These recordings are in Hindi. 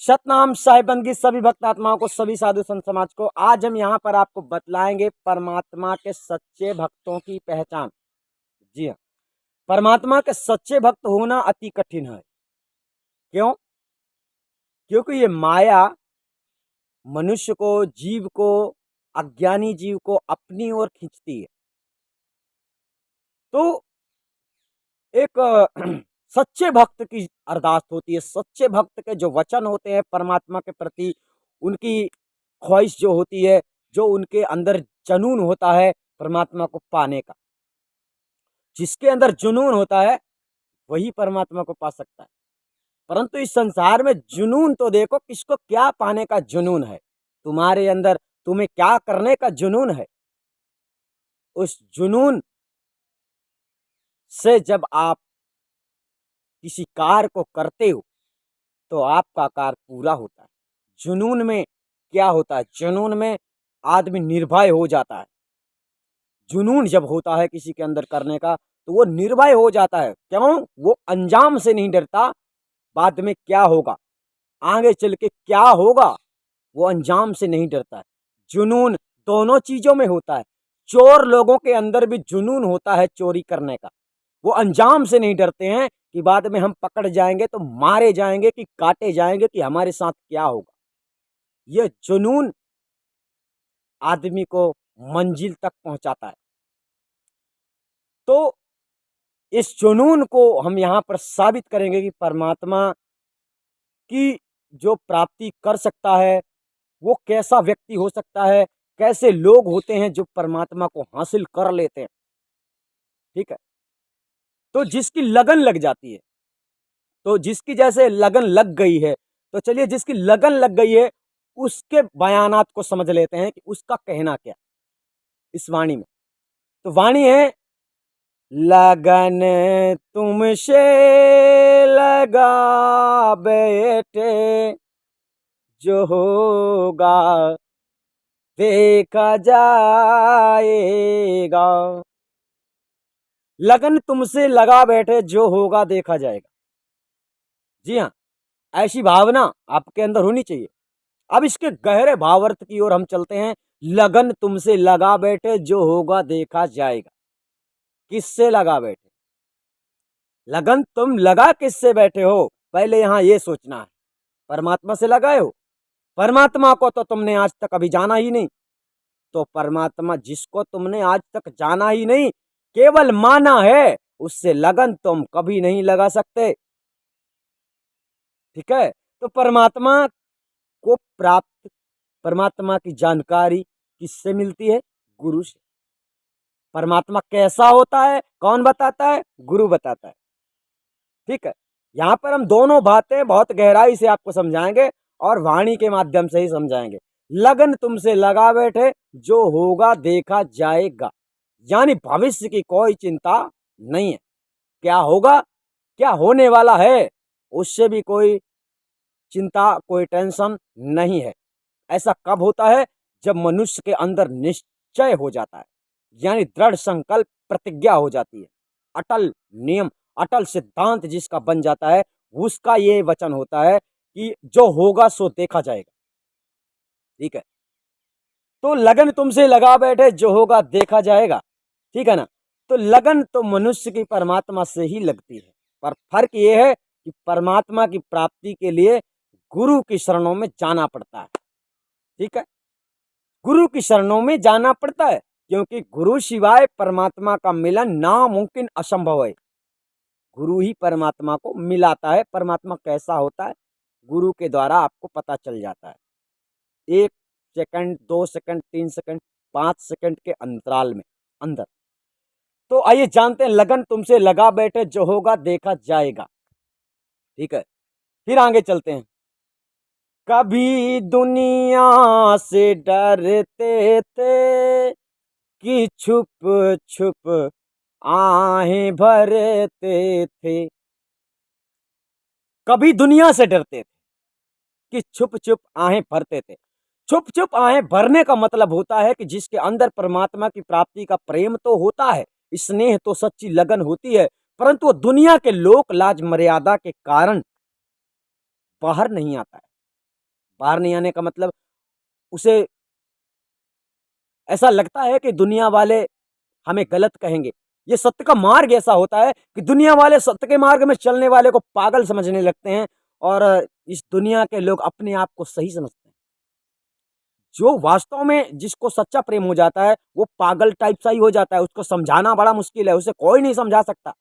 सतनाम साहिबंद की सभी भक्त आत्माओं को, सभी साधु संत समाज को, आज हम यहाँ पर आपको बतलाएंगे परमात्मा के सच्चे भक्तों की पहचान। जी हाँ, परमात्मा के सच्चे भक्त होना अति कठिन है। क्यों? क्योंकि ये माया मनुष्य को, जीव को, अज्ञानी जीव को अपनी ओर खींचती है। तो एक सच्चे भक्त की अरदास होती है। सच्चे भक्त के जो वचन होते हैं परमात्मा के प्रति, उनकी ख्वाहिश जो होती है, जो उनके अंदर जुनून होता है परमात्मा को पाने का, जिसके अंदर जुनून होता है वही परमात्मा को पा सकता है। परंतु इस संसार में जुनून तो देखो, किसको क्या पाने का जुनून है, तुम्हारे अंदर तुम्हें क्या करने का जुनून है। उस जुनून से जब आप किसी कार्य को करते हो तो आपका कार्य पूरा होता है। जुनून में क्या होता है? जुनून में आदमी निर्भय हो जाता है। जुनून जब होता है किसी के अंदर करने का तो वो निर्भय हो जाता है। क्यों? वो अंजाम से नहीं डरता, बाद में क्या होगा, आगे चल के क्या होगा, वो अंजाम से नहीं डरता है। जुनून दोनों चीजों में होता है। चोर लोगों के अंदर भी जुनून होता है चोरी करने का। वो अंजाम से नहीं डरते हैं कि बाद में हम पकड़ जाएंगे तो मारे जाएंगे, कि काटे जाएंगे, कि हमारे साथ क्या होगा। यह जुनून आदमी को मंजिल तक पहुंचाता है। तो इस जुनून को हम यहां पर साबित करेंगे कि परमात्मा की जो प्राप्ति कर सकता है वो कैसा व्यक्ति हो सकता है, कैसे लोग होते हैं जो परमात्मा को हासिल कर लेते हैं। ठीक है, तो जिसकी लगन लग जाती है, तो जिसकी जैसे लगन लग गई है, तो चलिए जिसकी लगन लग गई है उसके बयानात को समझ लेते हैं कि उसका कहना क्या इस वाणी में। तो वाणी है, लगन तुमसे लगा बैठे, जो होगा देखा जाएगा। लगन तुमसे लगा बैठे, जो होगा देखा जाएगा। जी हाँ, ऐसी भावना आपके अंदर होनी चाहिए। अब इसके गहरे भावार्थ की ओर हम चलते हैं। लगन तुमसे लगा बैठे, जो होगा देखा जाएगा। किससे लगा बैठे? लगन तुम लगा किससे बैठे हो, पहले यहां यह सोचना है। परमात्मा से लगाए हो? परमात्मा को तो तुमने आज तक अभी जाना ही नहीं। तो परमात्मा जिसको तुमने आज तक जाना ही नहीं, केवल माना है, उससे लगन तुम कभी नहीं लगा सकते। ठीक है, तो परमात्मा को प्राप्त, परमात्मा की जानकारी किससे मिलती है? गुरु से। परमात्मा कैसा होता है कौन बताता है? गुरु बताता है। ठीक है, यहां पर हम दोनों बातें बहुत गहराई से आपको समझाएंगे और वाणी के माध्यम से ही समझाएंगे। लगन तुमसे लगा बैठे, जो होगा देखा जाएगा, यानी भविष्य की कोई चिंता नहीं है। क्या होगा, क्या होने वाला है, उससे भी कोई चिंता, कोई टेंशन नहीं है। ऐसा कब होता है? जब मनुष्य के अंदर निश्चय हो जाता है, यानी दृढ़ संकल्प, प्रतिज्ञा हो जाती है, अटल नियम, अटल सिद्धांत जिसका बन जाता है, उसका ये वचन होता है कि जो होगा सो देखा जाएगा। ठीक है, तो लगन तुमसे लगा बैठे, जो होगा देखा जाएगा। ठीक है ना? तो लगन तो मनुष्य की परमात्मा से ही लगती है, पर फर्क ये है कि परमात्मा की प्राप्ति के लिए गुरु की शरणों में जाना पड़ता है। ठीक है, गुरु की शरणों में जाना पड़ता है, क्योंकि गुरु सिवाय परमात्मा का मिलन नामुमकिन, असंभव है। गुरु ही परमात्मा को मिलाता है। परमात्मा कैसा होता है, गुरु के द्वारा आपको पता चल जाता है। 1 सेकंड, 2 सेकंड, 3 सेकंड, 5 सेकंड के अंतराल में अंदर। तो आइए जानते हैं, लगन तुमसे लगा बैठे, जो होगा देखा जाएगा। ठीक है, फिर आगे चलते हैं। कभी दुनिया से डरते थे कि छुप छुप आहें भरते थे। कभी दुनिया से डरते थे कि छुप छुप आहें भरते थे। छुप छुप आहें भरने का मतलब होता है कि जिसके अंदर परमात्मा की प्राप्ति का प्रेम तो होता है, स्नेह तो, सच्ची लगन होती है, परंतु वो दुनिया के लोक लाज मर्यादा के कारण बाहर नहीं आता है। बाहर नहीं आने का मतलब उसे ऐसा लगता है कि दुनिया वाले हमें गलत कहेंगे। ये सत्य का मार्ग ऐसा होता है कि दुनिया वाले सत्य के मार्ग में चलने वाले को पागल समझने लगते हैं और इस दुनिया के लोग अपने आप को सही समझते हैं। जो वास्तव में जिसको सच्चा प्रेम हो जाता है वो पागल टाइप सा ही हो जाता है, उसको समझाना बड़ा मुश्किल है, उसे कोई नहीं समझा सकता।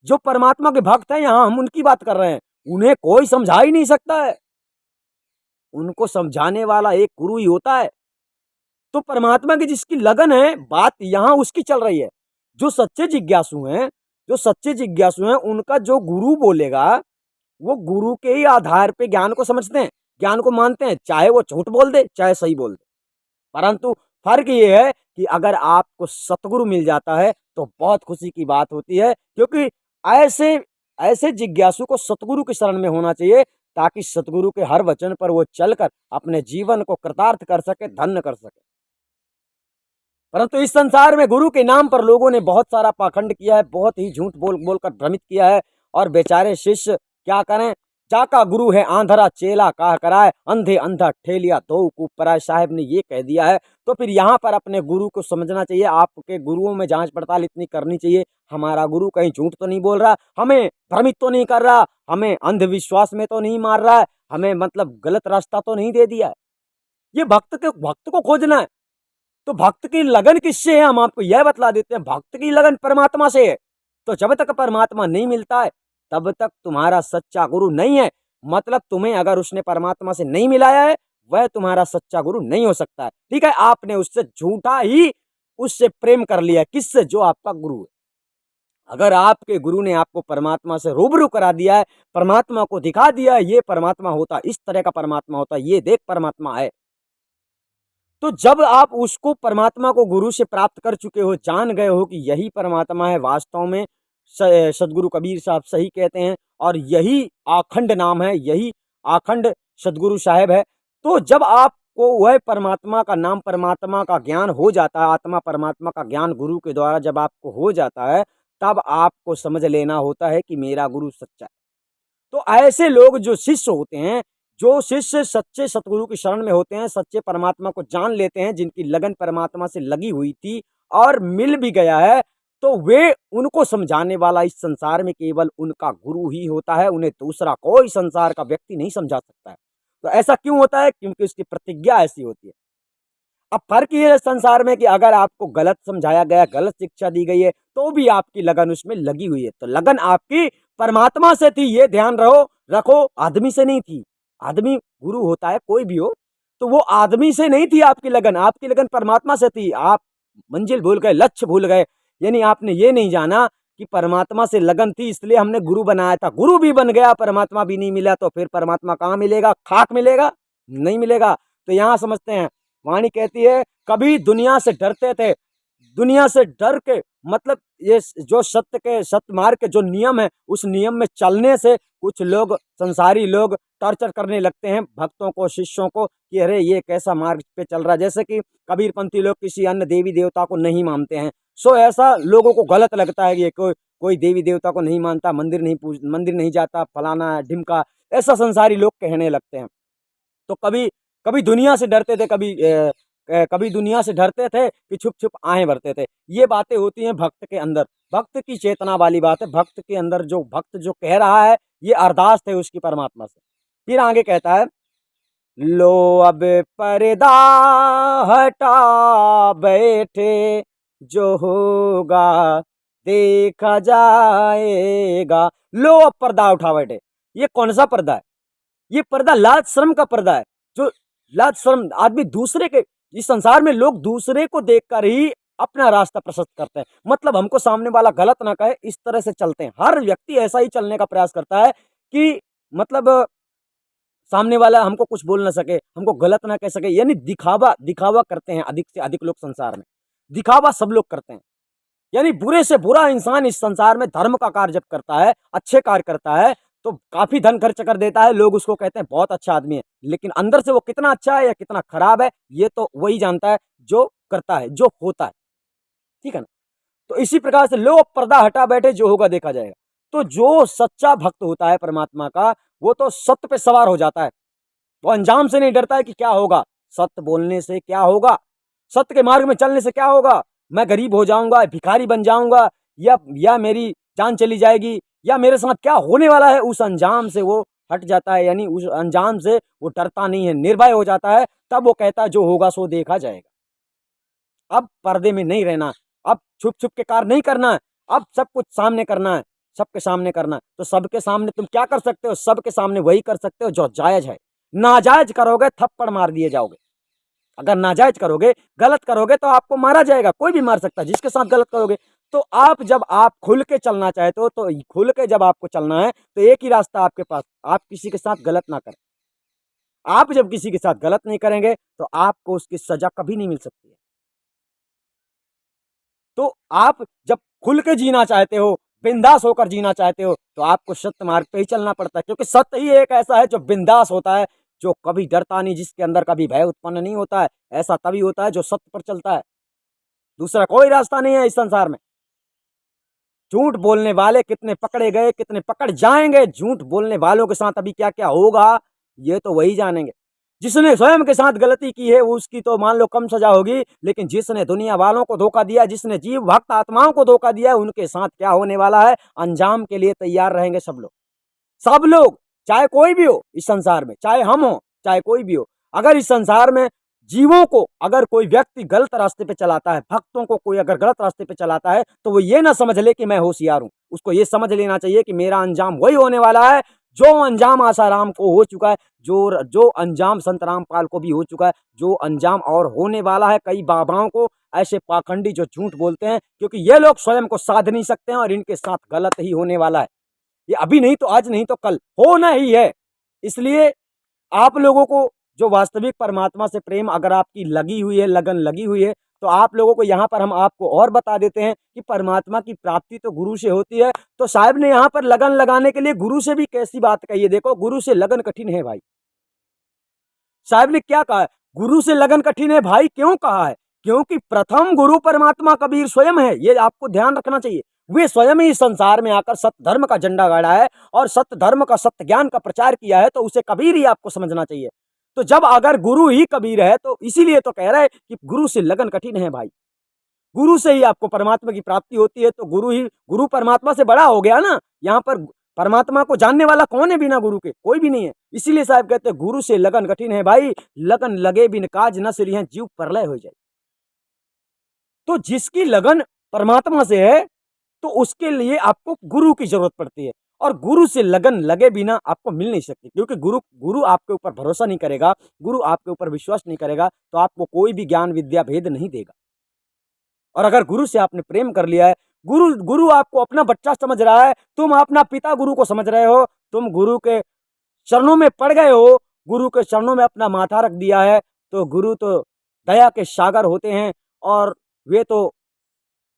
जो परमात्मा के भक्त हैं, यहाँ हम उनकी बात कर रहे हैं, उन्हें कोई समझा ही नहीं सकता है, उनको समझाने वाला एक गुरु ही होता है। तो परमात्मा की जिसकी लगन है, बात यहाँ उसकी चल रही है। जो सच्चे जिज्ञासु हैं, उनका जो गुरु बोलेगा, वो गुरु के ही आधार पे ज्ञान को समझते हैं, ज्ञान को मानते हैं, चाहे वो झूठ बोल दे, चाहे सही बोल दे। परंतु फर्क ये है कि अगर आपको सतगुरु मिल जाता है तो बहुत खुशी की बात होती है, क्योंकि ऐसे ऐसे जिज्ञासु को सतगुरु की शरण में होना चाहिए, ताकि सतगुरु के हर वचन पर वो चलकर अपने जीवन को कृतार्थ कर सके, धन्य कर सके। परंतु इस संसार में गुरु के नाम पर लोगों ने बहुत सारा पाखंड किया है, बहुत ही झूठ बोल बोलकर भ्रमित किया है, और बेचारे शिष्य क्या करें। जाका गुरु है आंधरा चेला काह कराए, अंधे अंधा ठेलिया दो कूप पराए, साहब ने ये कह दिया है। तो फिर यहाँ पर अपने गुरु को समझना चाहिए, आपके गुरुओं में जांच पड़ताल इतनी करनी चाहिए, हमारा गुरु कहीं झूठ तो नहीं बोल रहा, हमें भ्रमित तो नहीं कर रहा, हमें अंधविश्वास में तो नहीं मार रहा है, हमें मतलब गलत रास्ता तो नहीं दे दिया है। ये भक्त को खोजना है। तो भक्त की लगन किससे है, हम आपको यह बतला देते हैं, भक्त की लगन परमात्मा से है। तो जब तक परमात्मा नहीं मिलता है तब तक तुम्हारा सच्चा गुरु नहीं है। मतलब तुम्हें अगर उसने परमात्मा से नहीं मिलाया है, वह तुम्हारा सच्चा गुरु नहीं हो सकता है। ठीक है, आपने उससे झूठा ही उससे प्रेम कर लिया, किससे, जो आपका गुरु है। अगर आपके गुरु ने आपको परमात्मा से रूबरू करा दिया है, परमात्मा को दिखा दिया है, ये परमात्मा होता, इस तरह का परमात्मा होता, ये देख परमात्मा है, तो जब आप उसको परमात्मा को गुरु से प्राप्त कर चुके हो, जान गए हो कि यही परमात्मा है वास्तव में, सदगुरु कबीर साहब सही कहते हैं, और यही आखंड नाम है, यही आखंड सदगुरु साहब है। तो जब आपको वह परमात्मा का नाम, परमात्मा का ज्ञान हो जाता है, आत्मा परमात्मा का ज्ञान गुरु के द्वारा जब आपको हो जाता है, तब आपको समझ लेना होता है कि मेरा गुरु सच्चा है। तो ऐसे लोग जो शिष्य होते हैं, जो शिष्य सच्चे सतगुरु की शरण में होते हैं, सच्चे परमात्मा को जान लेते हैं, जिनकी लगन परमात्मा से लगी हुई थी और मिल भी गया है, तो वे, उनको समझाने वाला इस संसार में केवल उनका गुरु ही होता है, उन्हें दूसरा कोई संसार का व्यक्ति नहीं समझा सकता है। तो ऐसा क्यों होता है? क्योंकि उसकी प्रतिज्ञा ऐसी होती है। अब फर्क ये है संसार में कि अगर आपको गलत समझाया गया, गलत शिक्षा दी गई है, तो भी आपकी लगन उसमें लगी हुई है। तो लगन आपकी परमात्मा से थी, ये ध्यान रखो, आदमी से नहीं थी। आदमी गुरु होता है, कोई भी हो, तो वो आदमी से नहीं थी आपकी लगन परमात्मा से थी। आप मंजिल भूल गए, लक्ष्य भूल गए, यानी आपने ये नहीं जाना कि परमात्मा से लगन थी इसलिए हमने गुरु बनाया था। गुरु भी बन गया, परमात्मा भी नहीं मिला, तो फिर परमात्मा कहाँ मिलेगा? खाक मिलेगा? नहीं मिलेगा। तो यहाँ समझते हैं, वाणी कहती है, कभी दुनिया से डरते थे, दुनिया से डर के मतलब ये जो सत्य मार्ग के जो नियम है, उस नियम में चलने से कुछ लोग, संसारी लोग टॉर्चर करने लगते हैं भक्तों को, शिष्यों को, कि अरे ये कैसा मार्ग पे चल रहा है। जैसे कि कबीरपंथी लोग किसी अन्य देवी देवता को नहीं मानते हैं, सो ऐसा लोगों को गलत लगता है कि ये कोई देवी देवता को नहीं मानता, मंदिर नहीं जाता, फलाना ढिमका, ऐसा संसारी लोग कहने लगते हैं। तो कभी दुनिया से डरते थे, कभी दुनिया से डरते थे कि छुप छुप आहें भरते थे। ये बातें होती हैं भक्त के अंदर, भक्त की चेतना वाली बात है। भक्त के अंदर जो भक्त जो कह रहा है, ये अरदास थे उसकी परमात्मा से। फिर आगे कहता है, लो अब पर्दा हटा बैठे, जो होगा देखा जाएगा। लो अब पर्दा उठा बैठे। ये कौन सा पर्दा है? ये पर्दा लाज शर्म का पर्दा है। जो लाज शर्म, आदमी दूसरे के, इस संसार में लोग दूसरे को देखकर ही अपना रास्ता प्रशस्त करते हैं। मतलब हमको सामने वाला गलत ना कहे, इस तरह से चलते हैं। हर व्यक्ति ऐसा ही चलने का प्रयास करता है कि मतलब सामने वाला हमको कुछ बोल ना सके, हमको गलत ना कह सके, यानी दिखावा करते हैं। अधिक से अधिक लोग संसार में दिखावा सब लोग करते हैं। यानी बुरे से बुरा इंसान इस संसार में धर्म का कार्य जब करता है, अच्छे कार्य करता है, तो काफी धन खर्च कर देता है, लोग उसको कहते हैं बहुत अच्छा आदमी है, लेकिन अंदर से वो कितना अच्छा है या कितना खराब है, ये तो वही जानता है जो करता है, जो होता है। ठीक है ना? तो इसी प्रकार से लो पर्दा हटा बैठे, जो होगा देखा जाएगा। तो जो सच्चा भक्त होता है परमात्मा का, वो तो सत्य पे सवार हो जाता है, वो अंजाम से नहीं डरता है कि क्या होगा, सत्य बोलने से क्या होगा, सत्य के मार्ग में चलने से क्या होगा, मैं गरीब हो जाऊंगा, भिखारी बन जाऊंगा, या मेरी जान चली जाएगी, या मेरे साथ क्या होने वाला है, उस अंजाम से वो हट जाता है। यानी उस अंजाम से वो डरता नहीं है, निर्भय हो जाता है। तब वो कहता है जो होगा सो देखा जाएगा। अब पर्दे में नहीं रहना, अब छुप छुप के कार्य नहीं करना है, अब सब कुछ सामने करना है, सबके सामने करना है। तो सबके सामने तुम क्या कर सकते हो, सबके सामने वही कर सकते हो जो जायज है। नाजायज करोगे थप्पड़ मार दिए जाओगे। अगर नाजायज करोगे, गलत करोगे तो आपको मारा जाएगा, कोई भी मार सकता है जिसके साथ गलत करोगे। तो आप जब आप खुल के चलना चाहते हो, तो खुल के जब आपको चलना है तो एक ही रास्ता आपके पास, आप किसी के साथ गलत ना करें। आप जब किसी के साथ गलत नहीं करेंगे तो आपको उसकी सजा कभी नहीं मिल सकती है। तो आप जब खुल के जीना चाहते हो, बिंदास होकर जीना चाहते हो, तो आपको सत्य मार्ग पे ही चलना पड़ता है, क्योंकि सत्य ही एक ऐसा है जो बिंदास होता है, जो कभी डरता नहीं, जिसके अंदर कभी भय उत्पन्न नहीं होता है। ऐसा तभी होता है जो सत्य पर चलता है। दूसरा कोई रास्ता नहीं है इस संसार में। झूठ बोलने वाले कितने पकड़े गए, कितने पकड़ जाएंगे, झूठ बोलने वालों के साथ अभी क्या क्या होगा ये तो वही जानेंगे। जिसने स्वयं के साथ गलती की है उसकी तो मान लो कम सजा होगी, लेकिन जिसने दुनिया वालों को धोखा दिया, जिसने जीव भक्त आत्माओं को धोखा दिया, उनके साथ क्या होने वाला है, अंजाम के लिए तैयार रहेंगे सब लोग। सब लोग, चाहे कोई भी हो इस संसार में, चाहे हम हो चाहे कोई भी हो। अगर इस संसार में जीवों को अगर कोई व्यक्ति गलत रास्ते पे चलाता है, भक्तों को कोई अगर गलत रास्ते पे चलाता है, तो वो ये ना समझ ले कि मैं होशियार हूं। उसको ये समझ लेना चाहिए कि मेरा अंजाम वही होने वाला है जो अंजाम आसाराम को हो चुका है, जो अंजाम संत रामपाल को भी हो चुका है, जो अंजाम और होने वाला है कई बाबाओं को, ऐसे पाखंडी जो झूठ बोलते हैं, क्योंकि ये लोग स्वयं को साध नहीं सकते हैं और इनके साथ गलत ही होने वाला है। ये अभी नहीं तो आज, नहीं तो कल होना ही है। इसलिए आप लोगों को जो वास्तविक परमात्मा से प्रेम अगर आपकी लगी हुई है, लगन लगी हुई है, तो आप लोगों को यहाँ पर हम आपको और बता देते हैं कि परमात्मा की प्राप्ति तो गुरु से होती है। तो साहब ने यहाँ पर लगन लगाने के लिए गुरु से भी कैसी बात कही है, देखो गुरु से लगन कठिन है भाई। साहब ने क्या कहा है, गुरु से लगन कठिन है भाई, क्यों कहा है, क्योंकि प्रथम गुरु परमात्मा कबीर स्वयं है। ये आपको ध्यान रखना चाहिए। वे स्वयं ही संसार में आकर सत्य धर्म का झंडा गाड़ा है और सत्य धर्म का, सत्य ज्ञान का प्रचार किया है, तो उसे कबीर ही आपको समझना चाहिए। तो जब अगर गुरु ही कबीर है तो इसीलिए तो कह रहा है कि गुरु से लगन कठिन है भाई। गुरु से ही आपको परमात्मा की प्राप्ति होती है, तो गुरु परमात्मा से बड़ा हो गया ना। यहाँ पर परमात्मा को जानने वाला कौन है बिना गुरु के, कोई भी नहीं है। इसीलिए साहब कहते हैं गुरु से लगन कठिन है भाई, लगन लगे बिन काज न सिरियं जीव प्रलय हो जाए। तो जिसकी लगन परमात्मा से है तो उसके लिए आपको गुरु की जरूरत पड़ती है, और गुरु से लगन लगे बिना आपको मिल नहीं सकती, क्योंकि गुरु आपके ऊपर भरोसा नहीं करेगा, गुरु आपके ऊपर विश्वास नहीं करेगा, तो आपको कोई भी ज्ञान विद्या भेद नहीं देगा। और अगर गुरु से आपने प्रेम कर लिया है, गुरु आपको अपना बच्चा समझ रहा है, तुम अपना पिता गुरु को समझ रहे हो, तुम गुरु के चरणों में पड़ गए हो, गुरु के चरणों में अपना माथा रख दिया है, तो गुरु तो दया के सागर होते हैं, और वे तो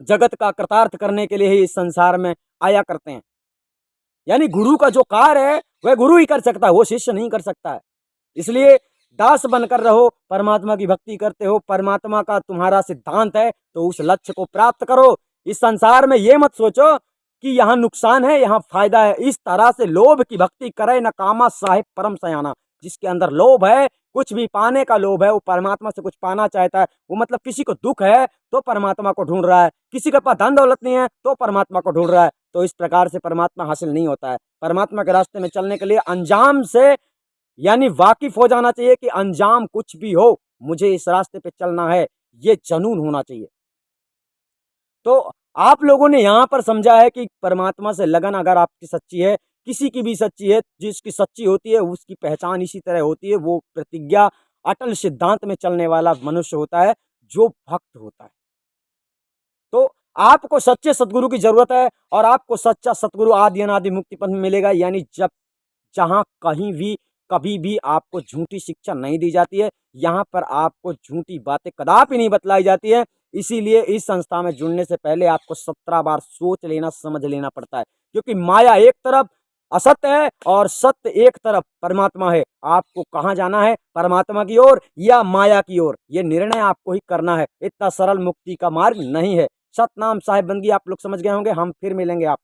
जगत का कृतार्थ करने के लिए ही इस संसार में आया करते हैं। यानी गुरु का जो कार्य है वह गुरु ही कर सकता है, वो शिष्य नहीं कर सकता है। इसलिए दास बनकर रहो, परमात्मा की भक्ति करते हो, परमात्मा का तुम्हारा सिद्धांत है, तो उस लक्ष्य को प्राप्त करो। इस संसार में ये मत सोचो कि यहाँ नुकसान है यहाँ फायदा है। इस तरह से लोभ की भक्ति करे न कामा साहिब परम सयाना। जिसके अंदर लोभ है, कुछ भी पाने का लोभ है, वो परमात्मा से कुछ पाना चाहता है, वो मतलब किसी को दुख है तो परमात्मा को ढूंढ रहा है, किसी के पास धन दौलत नहीं है तो परमात्मा को ढूंढ रहा है। तो इस प्रकार से परमात्मा हासिल नहीं होता है। परमात्मा के रास्ते में चलने के लिए अंजाम से यानी वाकिफ हो जाना चाहिए कि अंजाम कुछ भी हो मुझे इस रास्ते पे चलना है, ये जनून होना चाहिए। तो आप लोगों ने यहाँ पर समझा है कि परमात्मा से लगन अगर आपकी सच्ची है, किसी की भी सच्ची है, जिसकी सच्ची होती है उसकी पहचान इसी तरह होती है, वो प्रतिज्ञा अटल सिद्धांत में चलने वाला मनुष्य होता है जो भक्त होता है। तो आपको सच्चे सतगुरु की जरूरत है, और आपको सच्चा सतगुरु आदि अनादि मुक्ति पथ में मिलेगा। यानी जब जहाँ कहीं भी कभी भी आपको झूठी शिक्षा नहीं दी जाती है, यहाँ पर आपको झूठी बातें कदापि नहीं बतलाई जाती है। इसीलिए इस संस्था में जुड़ने से पहले आपको 17 बार सोच लेना, समझ लेना पड़ता है, क्योंकि माया एक तरफ असत्य है और सत्य एक तरफ परमात्मा है। आपको कहाँ जाना है, परमात्मा की ओर या माया की ओर, ये निर्णय आपको ही करना है। इतना सरल मुक्ति का मार्ग नहीं है। सतनाम साहिब बंदगी आप लोग समझ गए होंगे। हम फिर मिलेंगे आप